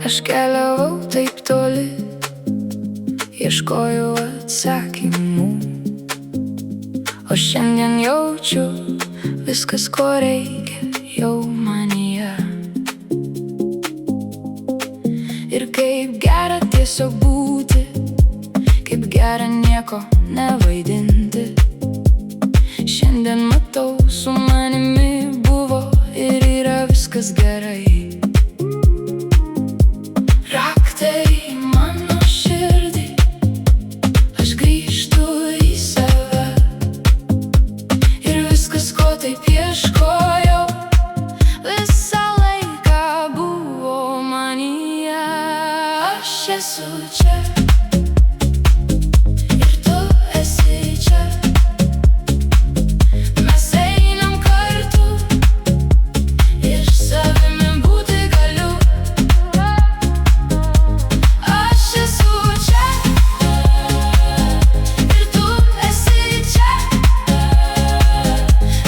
Aš keliavau taip toli, ieškojau atsakymų, o šiandien jaučiu viskas, ko reikia, jau manyje. Ir kaip gera tiesiog būti, kaip gera nieko nevaidinti. Šiandien matau, su manimi buvo ir yra viskas gerai. Raktai į mano širdį, aš grįžtu į save. Ir viskas, ko taip ieškojau, visą laiką buvo manyje. Aš esu čia ir tu esi čia. Mes einam kartu ir savimi būti galiu. Aš esu čia ir tu esi čia.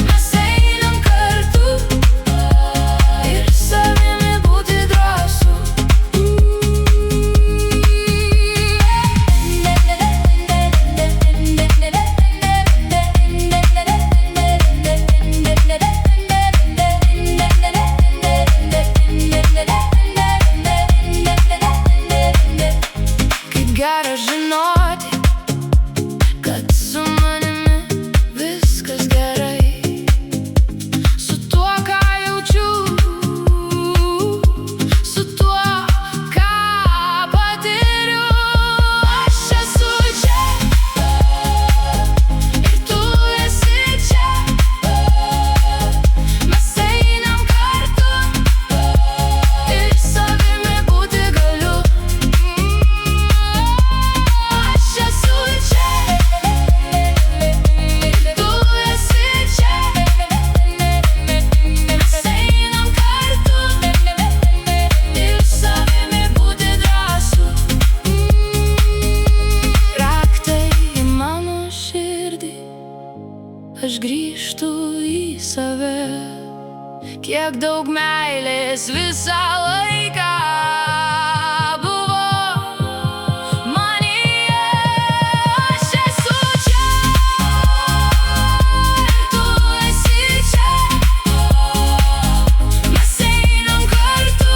Mes einam kartu ir savimi būti drąsu. Kaip gera žinoti, kad su manimi viskas gerai. Su tuo, ką jaučiu, su tuo, ką patiriu. Aš esu čia ir tu esi čia. Mes einam kartu ir savimi būti galiu. Aš esu čia ir tu esi čia. Mes einam kartu ir savimi būti drąsu. Raktai į mano širdį, aš grįžtu į save. Kiek daug meilės visą laiką buvo manyje. Aš esu čia ir tu esi čia. Mes einam kartu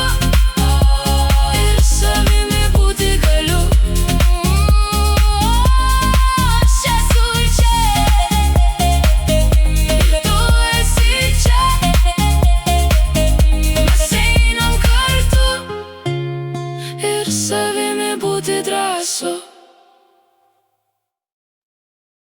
ir savimi būti galiu. Aš esu čia ir tu esi čia. Mes einam kartu ir savimi būti drąsu.